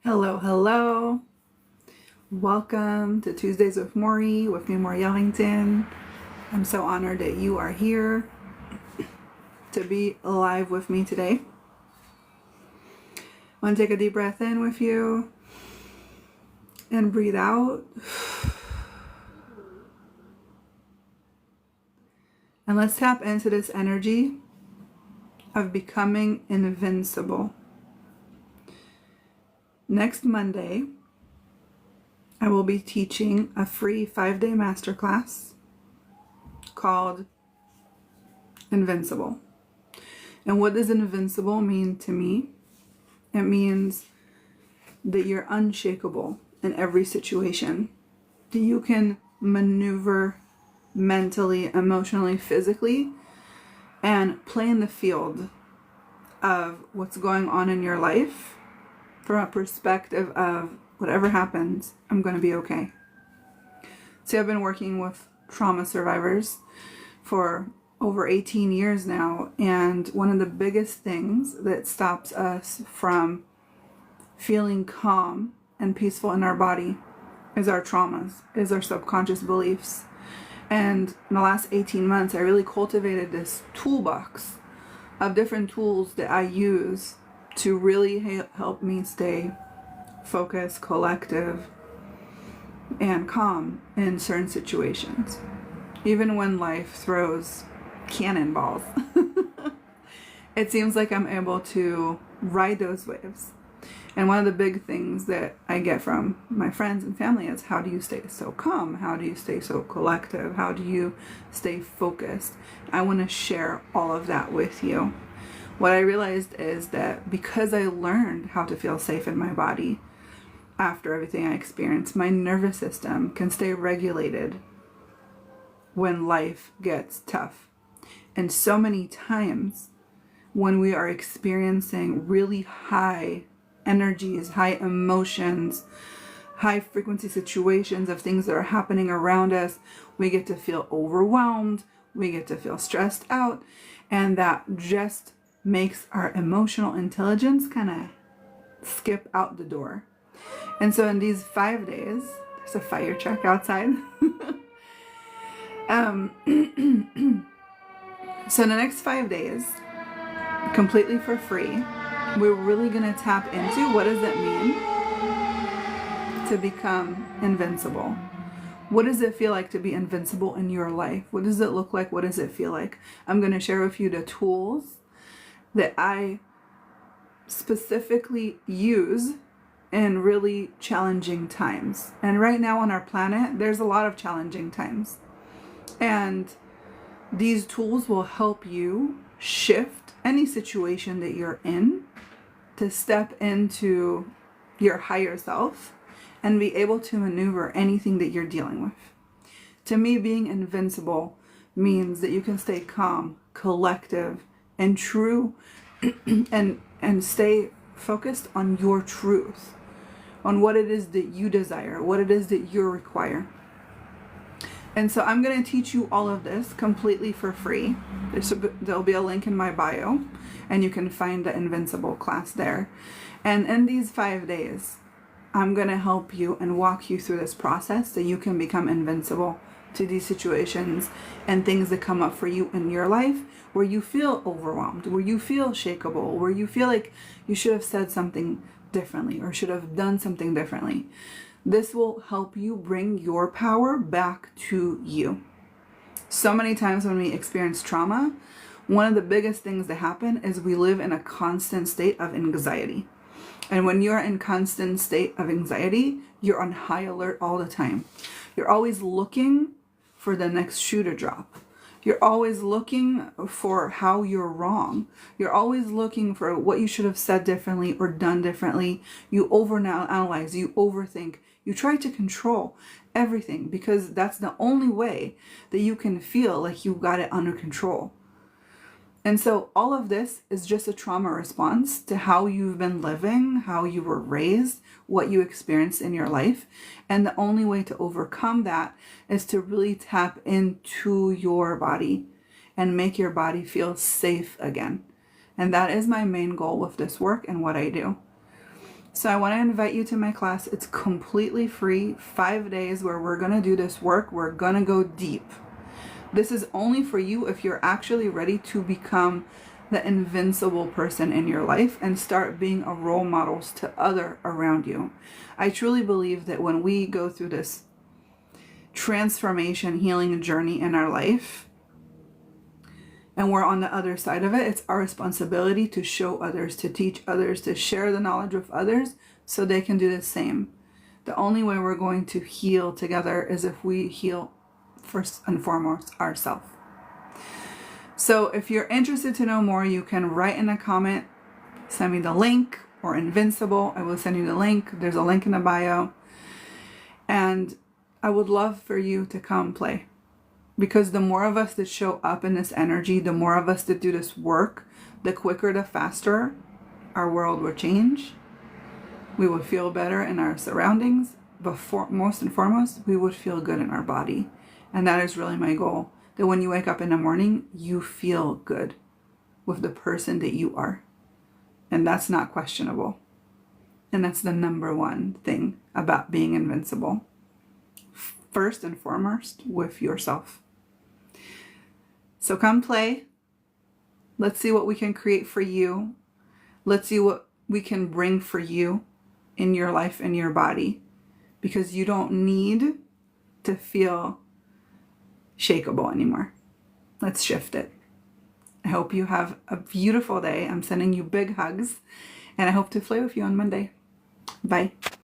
Hello, hello. Welcome to Tuesdays with Maury, with me, Maury Ellington. I'm so honored that you are here to be live with me today. I want to take a deep breath in with you and breathe out. And let's tap into this energy of becoming invincible. Next Monday, I will be teaching a free 5-day masterclass called Invincible. And what does invincible mean to me? It means that you're unshakable in every situation. That you can maneuver mentally, emotionally, physically, and play in the field of what's going on in your life from a perspective of whatever happens, I'm going to be okay. See, I've been working with trauma survivors for over 18 years now, and one of the biggest things that stops us from feeling calm and peaceful in our body is our traumas, is our subconscious beliefs. And in the last 18 months, I really cultivated this toolbox of different tools that I use to really help me stay focused, collective, and calm in certain situations. Even when life throws cannonballs, it seems like I'm able to ride those waves. And one of the big things that I get from my friends and family is, how do you stay so calm? How do you stay so collective? How do you stay focused? I want to share all of that with you. What I realized is that because I learned how to feel safe in my body after everything I experienced, my nervous system can stay regulated when life gets tough. And so many times when we are experiencing really high energies, high emotions, high frequency situations of things that are happening around us, we get to feel overwhelmed, we get to feel stressed out, and that just makes our emotional intelligence kind of skip out the door. And so in these 5 days, there's a fire truck outside. So in the next 5 days, completely for free, we're really going to tap into what does it mean to become invincible. What does it feel like to be invincible in your life? What does it look like? What does it feel like? I'm going to share with you the tools that I specifically use in really challenging times. And right now on our planet, there's a lot of challenging times. And these tools will help you shift any situation that you're in to step into your higher self and be able to maneuver anything that you're dealing with. To me, being invincible means that you can stay calm, collective, and true, and stay focused on your truth, on what it is that you desire, what it is that you require. And so I'm going to teach you all of this completely for free. There'll be a link in my bio, and you can find the Invincible class there. And in these 5 days, I'm going to help you and walk you through this process so you can become invincible to these situations and things that come up for you in your life where you feel overwhelmed, where you feel shakable, where you feel like you should have said something differently or should have done something differently. This will help you bring your power back to you. So many times when we experience trauma, one of the biggest things that happen is we live in a constant state of anxiety. And when you're in constant state of anxiety, you're on high alert all the time. You're always looking for the next shoe to drop. You're always looking for how you're wrong. You're always looking for what you should have said differently or done differently. You overanalyze, you overthink, you try to control everything because that's the only way that you can feel like you got it under control. And so all of this is just a trauma response to how you've been living, how you were raised, what you experienced in your life. And the only way to overcome that is to really tap into your body and make your body feel safe again. And that is my main goal with this work and what I do. So I want to invite you to my class. It's completely free, 5 days where we're going to do this work. We're going to go deep. This is only for you if you're actually ready to become the invincible person in your life and start being a role models to other around you. I truly believe that when we go through this transformation, healing journey in our life, and we're on the other side of it, it's our responsibility to show others, to teach others, to share the knowledge with others so they can do the same. The only way we're going to heal together is if we heal first and foremost ourselves. So if you're interested to know more, you can write in a comment, send me the link, or Invincible. I will send you the link. There's a link in the bio. And I would love for you to come play. Because the more of us that show up in this energy, the more of us that do this work, the quicker, the faster our world will change. We will feel better in our surroundings. But most and foremost, we would feel good in our body. And that is really my goal. That when you wake up in the morning, you feel good with the person that you are. And that's not questionable. And that's the number one thing about being invincible. First and foremost, with yourself. So come play. Let's see what we can create for you. Let's see what we can bring for you in your life and your body. Because you don't need to feel shakable anymore. Let's shift it. I hope you have a beautiful day. I'm sending you big hugs, and I hope to play with you on Monday. Bye.